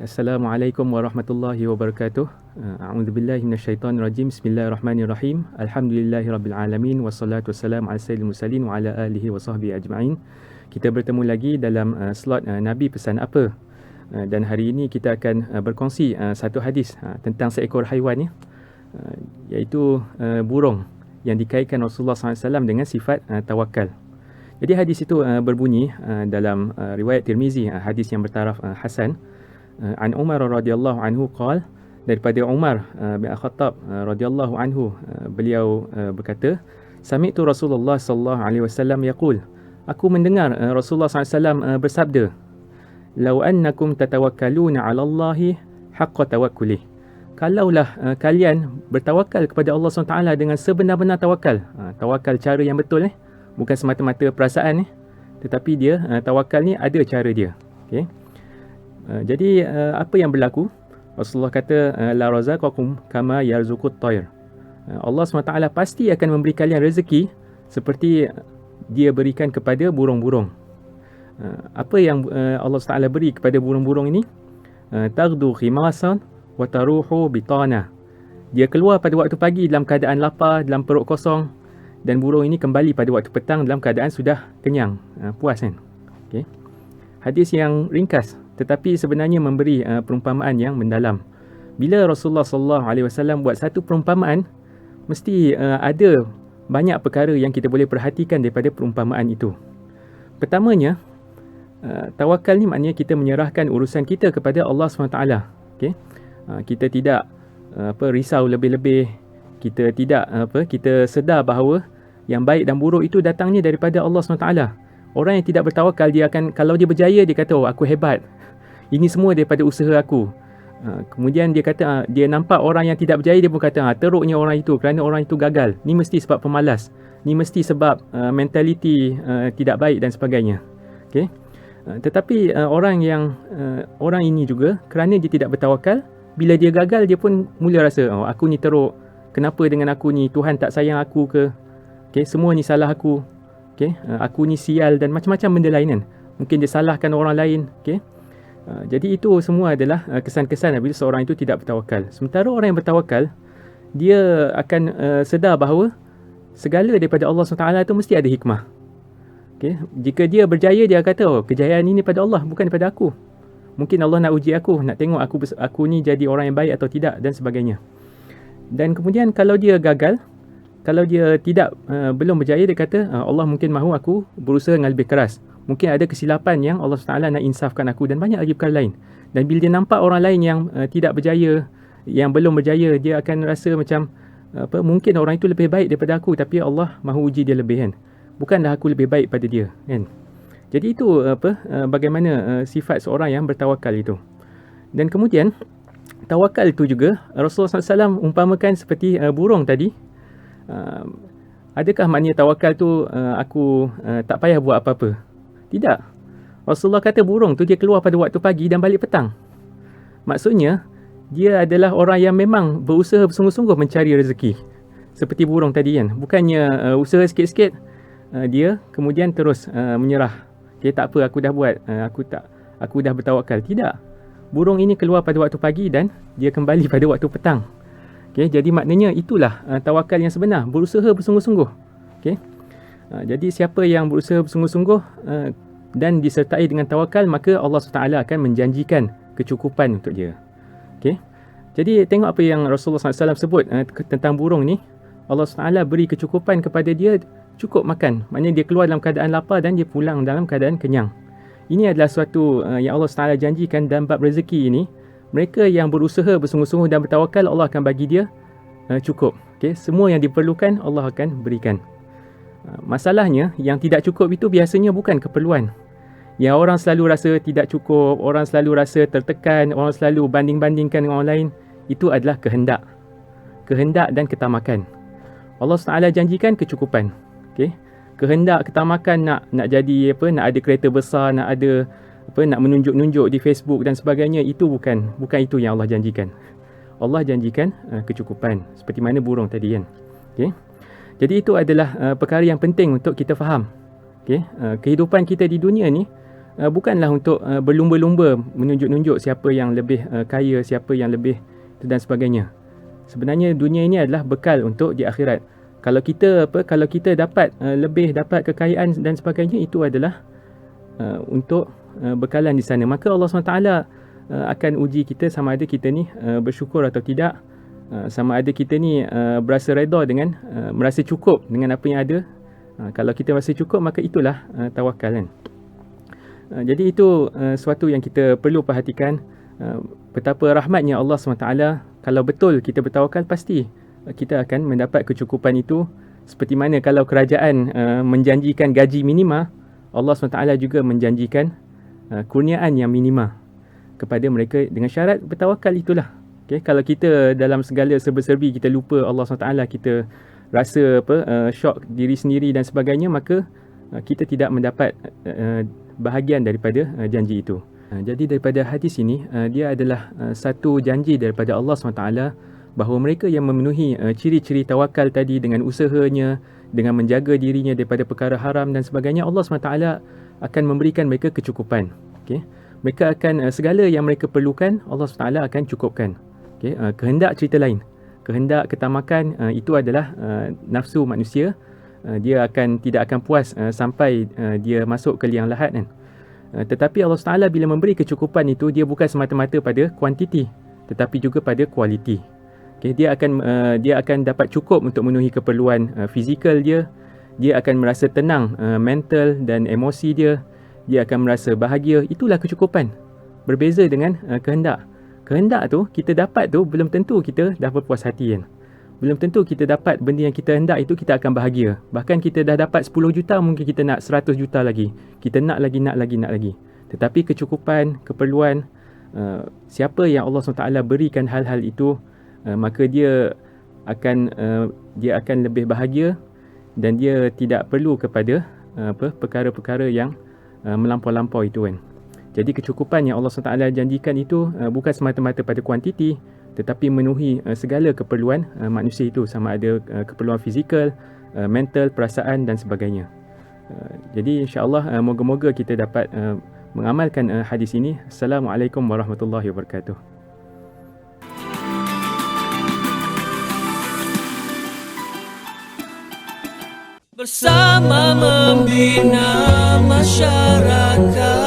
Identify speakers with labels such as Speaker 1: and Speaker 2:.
Speaker 1: Assalamualaikum warahmatullahi wabarakatuh. A'udzubillahi minasyaitonirrajim. Bismillahirrahmanirrahim. Alhamdulillahirabbil alamin wassalatu wassalamu ala sayyidil mursalin wa ala alihi wa sahbihi ajma'in. Kita bertemu lagi dalam slot Nabi pesan apa? Dan hari ini kita akan berkongsi satu hadis tentang seekor haiwan, iaitu burung yang dikaitkan Rasulullah SAW dengan sifat tawakal. Jadi hadis itu berbunyi dalam riwayat Tirmizi, hadis yang bertaraf hasan. An Umar radhiyallahu anhu qala, daripada Umar bin Khattab radhiyallahu anhu, beliau berkata, sami'tu Rasulullah sallallahu alaihi wasallam yaqul, aku mendengar Rasulullah SAW bersabda, law annakum tatawakkaluna 'ala Allahi haqqa tawakkulih, kalaulah kalian bertawakal kepada Allah SWT dengan sebenar-benar tawakal. Tawakal cara yang betul, bukan semata-mata perasaan, tetapi dia tawakal ni ada cara dia. Okey. Jadi apa yang berlaku? Rasulullah kata, la razaqakum kama yarzuqut tayr. Allah SWT pasti akan memberi kalian rezeki seperti dia berikan kepada burung-burung. Apa yang Allah SWT beri kepada burung-burung ini? Taghdu khimasan wa taruhu bitana. Dia keluar pada waktu pagi dalam keadaan lapar, dalam perut kosong, dan burung ini kembali pada waktu petang dalam keadaan sudah kenyang, puas kan. Okey. Hadis yang ringkas tetapi sebenarnya memberi perumpamaan yang mendalam. Bila Rasulullah SAW buat satu perumpamaan, mesti ada banyak perkara yang kita boleh perhatikan daripada perumpamaan itu. Pertamanya, tawakal ni maknanya kita menyerahkan urusan kita kepada Allah SWT. Okay? Kita tidak risau lebih-lebih. Kita tidak kita sedar bahawa yang baik dan buruk itu datangnya daripada Allah SWT. Orang yang tidak bertawakal, dia akan, kalau dia berjaya, dia kata, oh, aku hebat, ini semua daripada usaha aku. Kemudian dia kata, dia nampak orang yang tidak berjaya, dia pun kata, teruknya orang itu kerana orang itu gagal, ni mesti sebab pemalas, ni mesti sebab mentaliti tidak baik dan sebagainya. Okay? Tetapi orang ini juga, kerana dia tidak bertawakal, bila dia gagal, dia pun mula rasa, oh, aku ni teruk, kenapa dengan aku ni, Tuhan tak sayang aku ke? Okay? Semua ni salah aku. Okay? Aku ni sial dan macam-macam benda lain kan. Mungkin dia salahkan orang lain. Okay? Jadi itu semua adalah kesan-kesan bila seorang itu tidak bertawakal. Sementara orang yang bertawakal, dia akan sedar bahawa segala daripada Allah SWT itu mesti ada hikmah. Okay? Jika dia berjaya, dia kata, oh, kejayaan ini pada Allah, bukan daripada aku. Mungkin Allah nak uji aku, nak tengok aku ni jadi orang yang baik atau tidak dan sebagainya. Dan kemudian kalau dia gagal, kalau dia belum berjaya, dia kata, Allah mungkin mahu aku berusaha dengan lebih keras. Mungkin ada kesilapan yang Allah SWT nak insafkan aku, dan banyak lagi perkara lain. Dan bila dia nampak orang lain yang tidak berjaya, yang belum berjaya, dia akan rasa macam mungkin orang itu lebih baik daripada aku, tapi Allah mahu uji dia lebih kan. Bukanlah aku lebih baik pada dia kan. Jadi itu bagaimana sifat seorang yang bertawakal itu. Dan kemudian tawakal itu juga Rasulullah SAW umpamakan seperti burung tadi. Adakah maknanya tawakal tu aku tak payah buat apa-apa? Tidak. Rasulullah kata burung tu dia keluar pada waktu pagi dan balik petang. Maksudnya dia adalah orang yang memang berusaha bersungguh-sungguh mencari rezeki. Seperti burung tadi kan. Bukannya usaha sikit-sikit dia kemudian terus menyerah. Okay, tak apa, aku dah buat, aku dah bertawakal. Tidak. Burung ini keluar pada waktu pagi dan dia kembali pada waktu petang. Okay, jadi maknanya itulah tawakal yang sebenar, berusaha bersungguh-sungguh. Okay. Jadi siapa yang berusaha bersungguh-sungguh dan disertai dengan tawakal, maka Allah SWT akan menjanjikan kecukupan untuk dia. Okay. Jadi tengok apa yang Rasulullah SAW sebut tentang burung ni. Allah SWT beri kecukupan kepada dia, cukup makan. Maknanya dia keluar dalam keadaan lapar dan dia pulang dalam keadaan kenyang. Ini adalah suatu yang Allah SWT janjikan dalam bab rezeki ini. Mereka yang berusaha bersungguh-sungguh dan bertawakal, Allah akan bagi dia cukup. Okay. Semua yang diperlukan Allah akan berikan. Masalahnya yang tidak cukup itu biasanya bukan keperluan. Yang orang selalu rasa tidak cukup, orang selalu rasa tertekan, orang selalu banding-bandingkan dengan orang lain, itu adalah kehendak. Kehendak dan ketamakan. Allah SWT janjikan kecukupan. Okay? Kehendak, ketamakan nak jadi nak ada kereta besar, nak ada nak menunjuk-nunjuk di Facebook dan sebagainya, itu bukan itu yang Allah janjikan. Allah janjikan kecukupan, seperti mana burung tadi kan. Okay? Jadi itu adalah perkara yang penting untuk kita faham. Okay? Kehidupan kita di dunia ni bukanlah untuk berlumba-lumba menunjuk-nunjuk siapa yang lebih kaya, siapa yang lebih dan sebagainya. Sebenarnya dunia ini adalah bekal untuk di akhirat. Kalau kita dapat dapat kekayaan dan sebagainya, itu adalah untuk bekalan di sana. Maka Allah SWT akan uji kita sama ada kita ni bersyukur atau tidak, sama ada kita ni berasa redha dengan merasa cukup dengan apa yang ada. Kalau kita rasa cukup, maka itulah tawakal kan. Jadi itu sesuatu yang kita perlu perhatikan, betapa rahmatnya Allah SWT. Kalau betul kita bertawakal, pasti kita akan mendapat kecukupan itu. Seperti mana kalau kerajaan menjanjikan gaji minima, Allah SWT juga menjanjikan kurniaan yang minima kepada mereka dengan syarat bertawakal itulah. Okay? Kalau kita dalam segala serba-serbi kita lupa Allah SWT, kita rasa syok diri sendiri dan sebagainya, maka kita tidak mendapat bahagian daripada janji itu. Jadi daripada hadis ini, dia adalah satu janji daripada Allah SWT bahawa mereka yang memenuhi ciri-ciri tawakal tadi dengan usahanya, dengan menjaga dirinya daripada perkara haram dan sebagainya, Allah SWT akan memberikan mereka kecukupan. Okay? Mereka akan segala yang mereka perlukan, Allah SWT akan cukupkan. Okay? Kehendak cerita lain. Kehendak ketamakan itu adalah nafsu manusia. Dia tidak akan puas sampai dia masuk ke liang lahat kan. Tetapi Allah SWT bila memberi kecukupan itu, dia bukan semata-mata pada kuantiti, tetapi juga pada kualiti. Okay, dia akan dapat cukup untuk memenuhi keperluan fizikal dia. Dia akan merasa tenang mental dan emosi dia. Dia akan merasa bahagia. Itulah kecukupan. Berbeza dengan kehendak. Kehendak tu kita dapat tu belum tentu kita dah berpuas hati kan. Belum tentu kita dapat benda yang kita hendak itu kita akan bahagia. Bahkan kita dah dapat 10 juta, mungkin kita nak 100 juta lagi. Kita nak lagi. Tetapi kecukupan, keperluan, siapa yang Allah SWT berikan hal-hal itu, maka dia akan lebih bahagia dan dia tidak perlu kepada perkara-perkara yang melampau-lampau itu kan. Jadi kecukupan yang Allah SWT janjikan itu bukan semata-mata pada kuantiti, tetapi memenuhi segala keperluan manusia itu, sama ada keperluan fizikal, mental, perasaan dan sebagainya. Jadi insya-Allah moga-moga kita dapat mengamalkan hadis ini. Assalamualaikum warahmatullahi wabarakatuh.
Speaker 2: Bersama membina masyarakat.